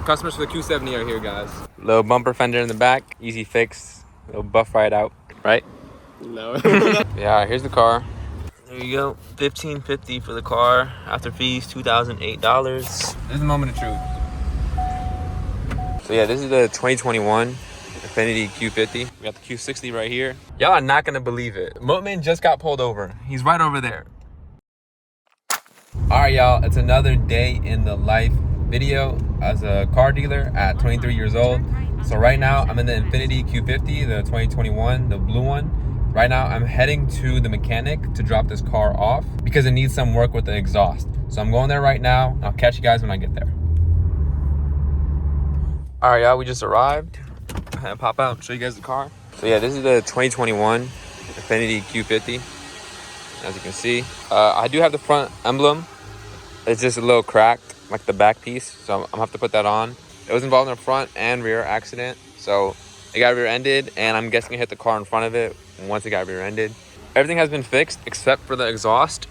customers for the Q70 are here, guys. Little bumper fender in the back, easy fix. Little buff right out, right? No. Yeah, here's the car. There you go, $1,550 for the car. After fees, $2,008. This is the moment of truth. So yeah, this is the 2021 Infiniti Q50. We got the Q60 right here. Y'all are not gonna believe it. Moatman just got pulled over. He's right over there. All right, y'all, it's another day in the life video as a car dealer at 23 years old. So right now I'm in the Infiniti Q50, the 2021, the blue one. Right now I'm heading to the mechanic to drop this car off because it needs some work with the exhaust. So I'm going there right now. I'll catch you guys when I get there. All right, y'all, we just arrived. I'm gonna pop out and show you guys the car. So yeah, this is the 2021 Infiniti Q50. As you can see, I do have the front emblem. It's just a little cracked, like the back piece. So I'm gonna have to put that on. It was involved in a front and rear accident. So it got rear-ended, and I'm guessing it hit the car in front of it once it got rear-ended. Everything has been fixed except for the exhaust.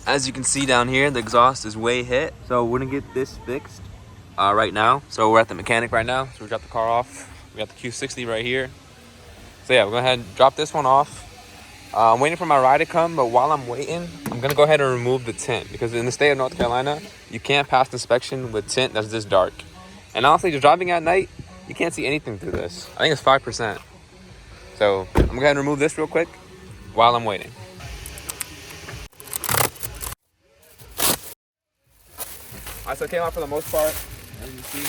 As you can see down here, the exhaust is way hit. So we're gonna get this fixed right now. So we're at the mechanic right now. So we dropped the car off. We got the Q60 right here. So yeah, we're gonna go ahead and drop this one off. I'm waiting for my ride to come, but while I'm waiting, I'm gonna go ahead and remove the tint because in the state of North Carolina, you can't pass inspection with tint that's this dark. And honestly, just driving at night, you can't see anything through this. I think it's 5%. So I'm gonna go ahead and remove this real quick while I'm waiting. All right, so it came out for the most part. As you can see,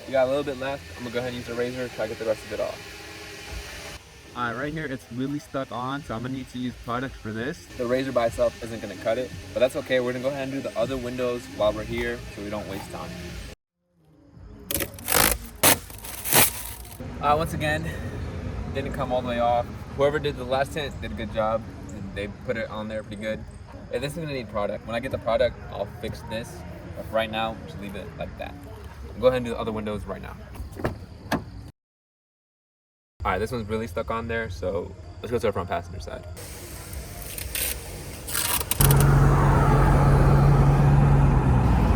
we got a little bit left. I'm gonna go ahead and use the razor to try to get the rest of it off. All right, right here, it's really stuck on, so I'm gonna need to use product for this. The razor by itself isn't gonna cut it, but that's okay. We're gonna go ahead and do the other windows while we're here so we don't waste time. Once again, didn't come all the way off. Whoever did the last tint did a good job. They put it on there pretty good. Yeah, this is gonna need product. When I get the product, I'll fix this. But for right now, just leave it like that. I'll go ahead and do the other windows right now. All right, this one's really stuck on there, so let's go to the front passenger side.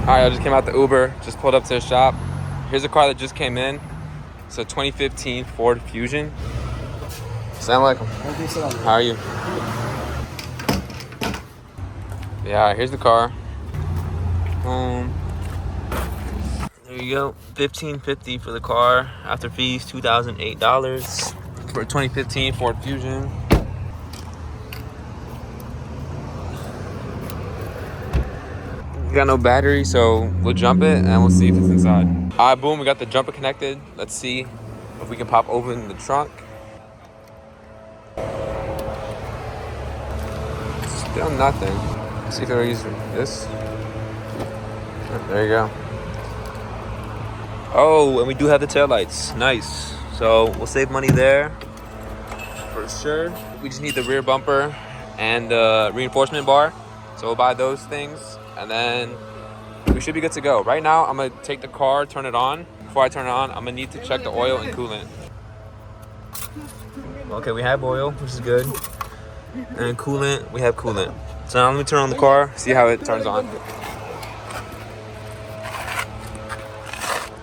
All right, I just came out the Uber, just pulled up to the shop. Here's a car that just came in. It's a 2015 Ford Fusion. Assalamu alaikum. How are you? Yeah, here's the car. There you go, $1,550 for the car. After fees, $2,008 for a 2015 Ford Fusion. Got no battery, so we'll jump it and we'll see if it's inside. All right, boom, we got the jumper connected. Let's see if we can pop open the trunk. Still nothing. Let's see if I use this. There you go. Oh, and we do have the taillights. Nice. So we'll save money there for sure. We just need the rear bumper and the reinforcement bar. So we'll buy those things and then we should be good to go. Right now, I'm gonna take the car, turn it on. Before I turn it on, I'm gonna need to check the oil and coolant. Okay, we have oil, which is good. And coolant, we have coolant. So now let me turn on the car, see how it turns on.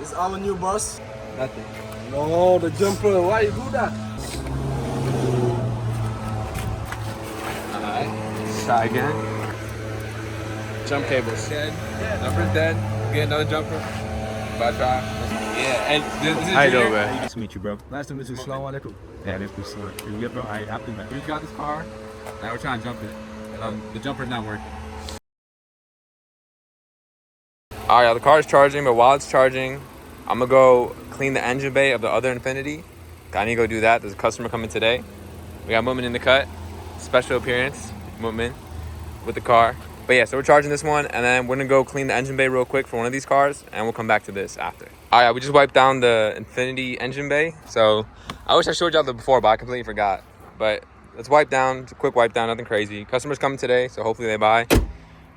It's all on you, boss. Nothing. No, the jumper. Why you do that? Alright, try again. Jump cables. Dead. Jumper's dead. Get another jumper. Bye, try. Yeah, and this is How you doing, Junior. man? Nice to meet you, bro. Nice to meet you. Assalamu alaikum. Yeah, this was yeah, bro. I happy, man. We got this car. Now we're trying to jump it. The jumper's not working. All right, the car is charging, but while it's charging, I'm gonna go clean the engine bay of the other Infiniti. I need to go do that. There's a customer coming today. We got Mootman in the cut. Special appearance, Mootman, with the car. But yeah, so we're charging this one, and then we're gonna go clean the engine bay real quick for one of these cars, and we'll come back to this after. All right, we just wiped down the Infiniti engine bay. So I wish I showed y'all that before, but I completely forgot. But let's wipe down, it's a quick wipe down, nothing crazy. Customer's coming today, so hopefully they buy.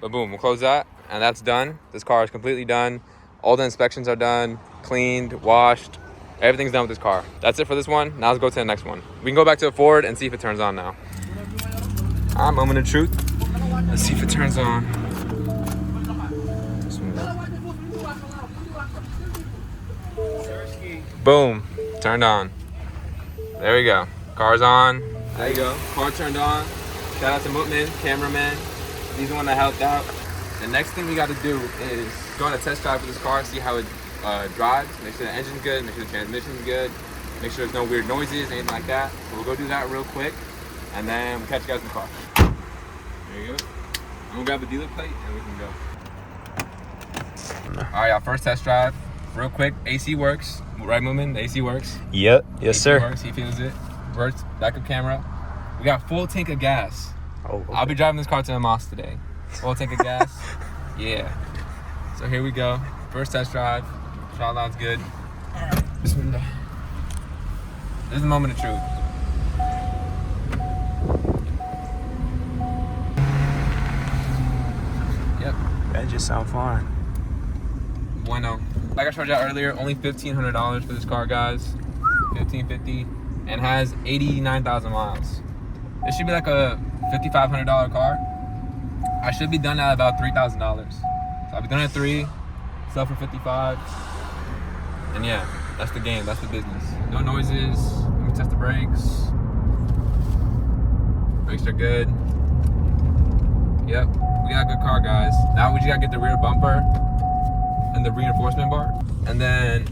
But boom, we'll close that, and that's done. This car is completely done. All the inspections are done, cleaned, washed. Everything's done with this car. That's it for this one. Now let's go to the next one. We can go back to the Ford and see if it turns on now. All right, moment of truth. Let's see if it turns on. Boom, turned on. There we go. Car's on. There you go. Car turned on. Shout out to Mootman, cameraman. He's the one that helped out. The next thing we got to do is go on a test drive with this car, see how it drives. Make sure the engine's good. Make sure the transmission's good. Make sure there's no weird noises, anything like that. So we'll go do that real quick, and then we'll catch you guys in the car. There you go. I'm gonna grab a dealer plate and we can go. All right, y'all. First test drive. Real quick, AC works. Right, Moomin? The AC works? Yep. Yes, AC sir. works. He feels it. Works. Backup camera. We got full tank of gas. Oh, okay. I'll be driving this car to the mosque today. Full tank of gas. Yeah. So here we go. First test drive. Shot line's good. All right. Bismillah. This is the moment of truth. Yep. That just sound fine. Bueno. Like I showed you earlier, only $1,500 for this car, guys. $1,550, and has 89,000 miles. This should be like a $5,500 car. I should be done at about $3,000. So I'll be done at 3, sell for 55, and yeah, that's the game. That's the business. No noises. Let me test the brakes. Brakes are good. Yep, we got a good car, guys. Now we just gotta get the rear bumper and the reinforcement bar, and then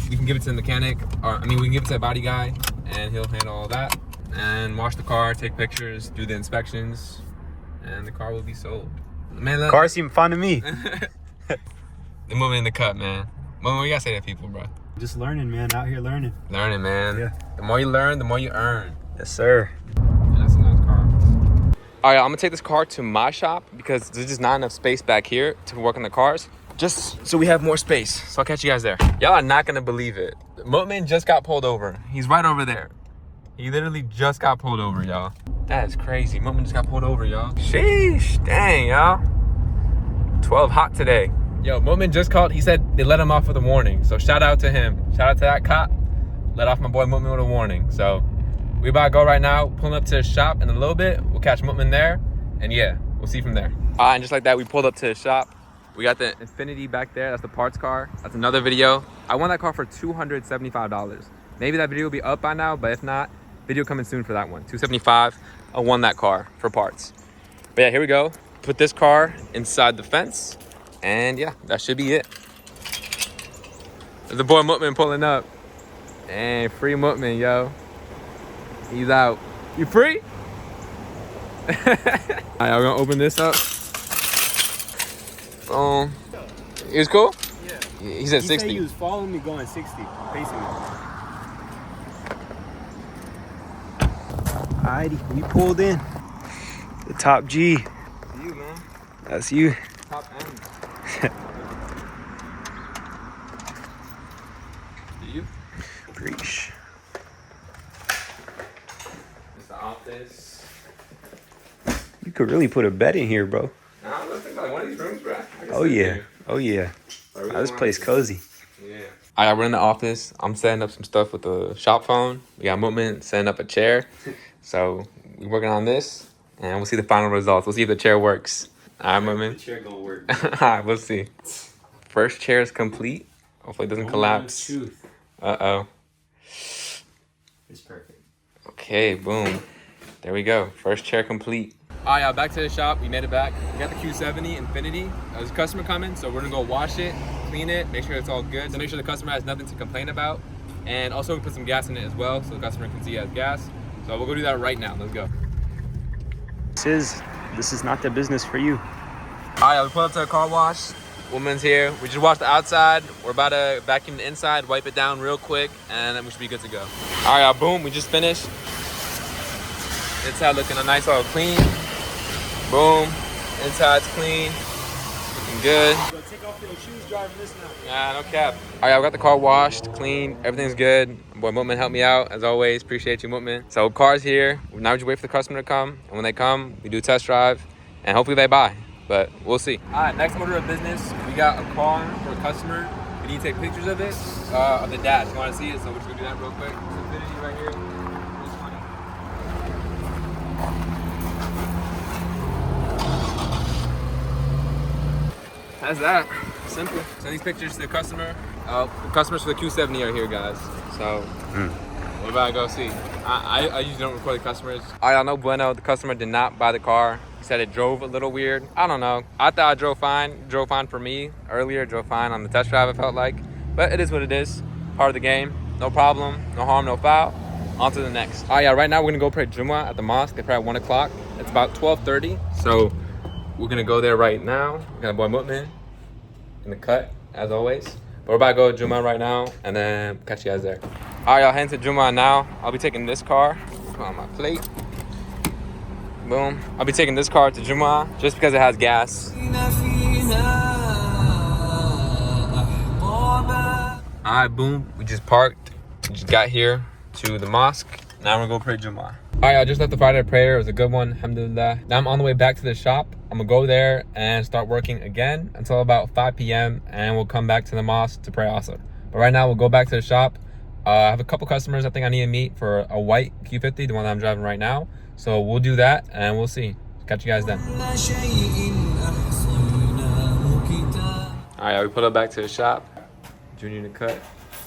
we can give it to the mechanic, or we can give it to a body guy, and he'll handle all that, and wash the car, take pictures, do the inspections, and the car will be sold. Man, look. Car seem fun to me. The moving in the cut, man. What you gotta say to people, bro? Just learning, man. Out here learning. Learning, man. Yeah. The more you learn, the more you earn. Yes, sir. And that's a nice car. All right, I'm gonna take this car to my shop because there's just not enough space back here to work on the cars. Just so we have more space. So I'll catch you guys there. Y'all are not gonna believe it. Mootman just got pulled over. He's right over there. He literally just got pulled over, y'all. That is crazy. Mootman just got pulled over, y'all. Sheesh, dang, y'all. 12 hot today. Yo, Mootman just called. He said they let him off with a warning. So shout out to him. Shout out to that cop. Let off my boy Mootman with a warning. So we about to go right now, pulling up to his shop in a little bit. We'll catch Mootman there. And yeah, we'll see from there. And just like that, we pulled up to his shop. We got the Infinity back there. That's the parts car. That's another video. I won that car for $275. Maybe that video will be up by now, but if not, video coming soon for that one. $275. I won that car for parts. But yeah, here we go. Put this car inside the fence, and yeah, that should be it. There's the boy Mootman pulling up. And free Mootman, yo. He's out. You free? All right, we're gonna open this up. He was cool? Yeah. He said 60. He was following me going 60, pacing me. Alrighty, we pulled in. The top G. You, man. That's you. Top end. You? Preach. It's the office. You could really put a bed in here, bro. Nah, I was thinking like one of these rooms, bro. Oh yeah. Oh yeah. This place cozy. Yeah. All right, we're in the office. I'm setting up some stuff with the shop phone. We got Mootman setting up a chair. So we're working on this, and we'll see the final results. We'll see if the chair works. All right, Mootman. The chair gonna work. All right, we'll see. First chair is complete. Hopefully it doesn't collapse. Truth. Uh-oh. It's perfect. Okay, boom. There we go. First chair complete. All right, y'all, back to the shop. We made it back. We got the Q70 Infinity. There's a customer coming, so we're gonna go wash it, clean it, make sure it's all good. So make sure the customer has nothing to complain about. And also we put some gas in it as well, so the customer can see it has gas. So we'll go do that right now. Let's go. This is not the business for you. All right, we pulled up to the car wash. Woman's here. We just washed the outside. We're about to vacuum the inside, wipe it down real quick, and then we should be good to go. All right, y'all, boom, we just finished. Inside looking nice, all clean. Boom, inside's clean, looking good. Take off your shoes driving this now. Nah, no cap. All right, we got the car washed, clean, everything's good. Boy, Mootman helped me out, as always. Appreciate you, Mootman. So, car's here. Now we just wait for the customer to come. And when they come, we do a test drive, and hopefully they buy. But we'll see. All right, next order of business. We got a car for a customer. We need to take pictures of it, of the dash. You want to see it? So we're just going to do that real quick. It's Infinity right here. This one. That's that. Simple. Send these pictures to the customer. The customers for the Q70 are here, guys. So we're about to go see. I usually don't record the customers. I know bueno. The customer did not buy the car. He said it drove a little weird. I don't know. I thought I drove fine. Drove fine for me earlier. Drove fine on the test drive, I felt like. But it is what it is. Part of the game. No problem. No harm, no foul. On to the next. Yeah, right now we're gonna go pray Jumu'ah at the mosque. They pray at 1 o'clock. It's about 12:30. So we're gonna go there right now. We got boy Mutman in the cut, as always. But we're about to go to Jumu'ah right now and then catch you guys there. Y'all, heading to Jumu'ah now. I'll be taking this car. Put on my plate. Boom. I'll be taking this car to Jumu'ah just because it has gas. Alright, boom. We just parked. We just got here to the mosque. Now we're gonna go pray Jumu'ah. Alright, I just left the Friday prayer. It was a good one, alhamdulillah. Now I'm on the way back to the shop. I'm gonna go there and start working again until about 5 p.m. and we'll come back to the mosque to pray Asr. But right now we'll go back to the shop. I have a couple customers I think I need to meet for a white Q50, the one that I'm driving right now. So we'll do that and we'll see. Catch you guys then. Alright, we put up back to the shop. Junior in the cut.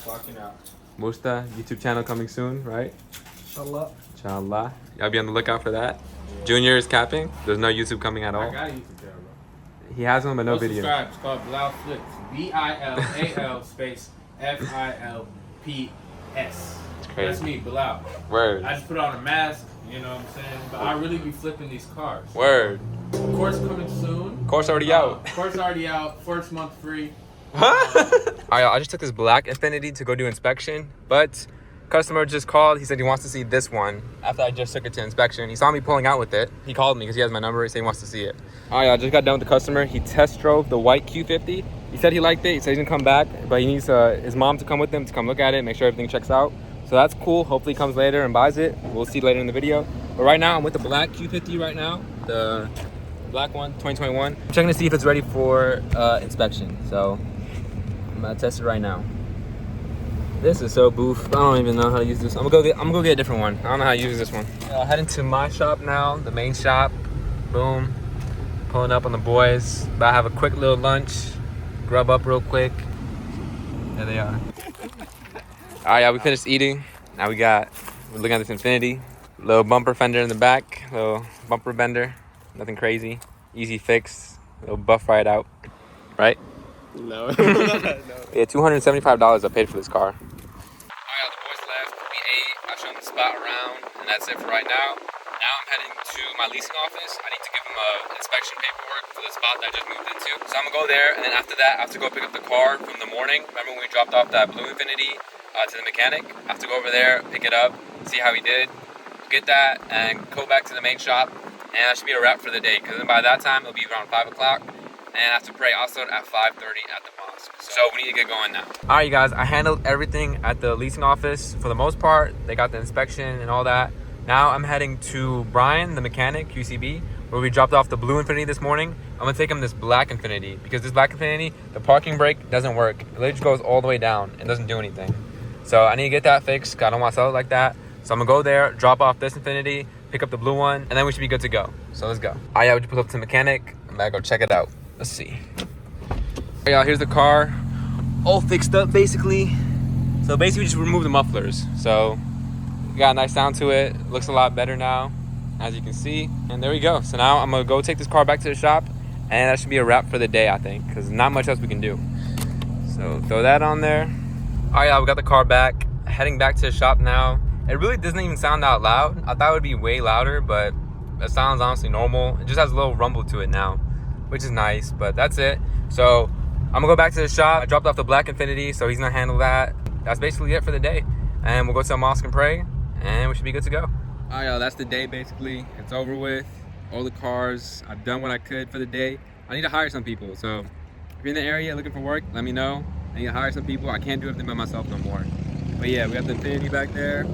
Walking out. Musta, YouTube channel coming soon, right? Inshallah. Inshallah. Y'all be on the lookout for that. Junior is capping. There's no YouTube coming at all. I got a YouTube channel, bro. He has one, but no video. Subscribe. It's called Bilal Flips. B-I-L-A-L space F-I-L-P-S. Crazy. That's me, Bilal. Word. I just put on a mask, you know what I'm saying? But I really be flipping these cars. Word. Course coming soon. Course already out. Course already out. First month free. Alright, I just took this black Infiniti to go do inspection, but customer just called. He said he wants to see this one after I just took it to inspection. He saw me pulling out with it. He called me because he has my number. He said he wants to see it. Alright, I just got done with the customer. He test drove the white Q50. He said he liked it. He said he's gonna come back, but he needs his mom to come with him to come look at it, make sure everything checks out. So that's cool. Hopefully he comes later and buys it. We'll see later in the video. But right now I'm with the black Q50 right now, the black one, 2021. I'm checking to see if it's ready for inspection. So I'm gonna test it right now. This is so boof. I don't even know how to use this. I'm gonna go get a different one. I don't know how to use this one. Heading to my shop now, the main shop. Boom. Pulling up on the boys. About to have a quick little lunch. Grub up real quick. There they are. Alright, yeah, we finished eating. Now we're looking at this Infiniti. Little bumper fender in the back. Little bumper bender. Nothing crazy. Easy fix. Little buff ride out. Right? No. Yeah, $275 I paid for this car. Alright, the boys left. We ate. I showed them the spot around, and that's it for right now. Now I'm heading to my leasing office. I need to give them inspection paperwork for the spot that I just moved into. So I'm gonna go there, and then after that, I have to go pick up the car from the morning. Remember when we dropped off that blue Infiniti to the mechanic? I have to go over there, pick it up, see how he did, get that, and go back to the main shop. And that should be a wrap for the day, because then by that time, it'll be around 5 o'clock. And I have to pray Asr at 5:30 at the mosque. So we need to get going now. Alright, you guys, I handled everything at the leasing office for the most part. They got the inspection and all that. Now I'm heading to Brian, the mechanic, QCB, where we dropped off the blue Infiniti this morning. I'm gonna take him this black Infiniti, because this black Infiniti, the parking brake doesn't work. It literally goes all the way down and doesn't do anything. So I need to get that fixed, because I don't want to sell it like that. So I'm gonna go there, drop off this Infiniti, pick up the blue one, and then we should be good to go. So let's go. Alright, yeah, we just put up to the mechanic. I'm gonna go check it out. Let's see. Alright, y'all, here's the car. All fixed up, basically. So basically, we just removed the mufflers. So we got a nice sound to it. Looks a lot better now, as you can see. And there we go. So now I'm gonna go take this car back to the shop, and that should be a wrap for the day, I think, because not much else we can do. So throw that on there. Alright, y'all, we got the car back. Heading back to the shop now. It really doesn't even sound that loud. I thought it would be way louder, but it sounds honestly normal. It just has a little rumble to it now, which is nice, but that's it. So I'm gonna go back to the shop. I dropped off the black Infiniti, so he's gonna handle that. That's basically it for the day. And we'll go to the mosque and pray, and we should be good to go. All right, y'all, that's the day basically. It's over with. All the cars, I've done what I could for the day. I need to hire some people, so if you're in the area looking for work, let me know. I need to hire some people. I can't do everything by myself no more. But yeah, we got the Infiniti back there.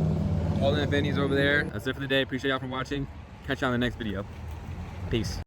All the Infinitis over there. That's it for the day. Appreciate y'all for watching. Catch you on the next video. Peace.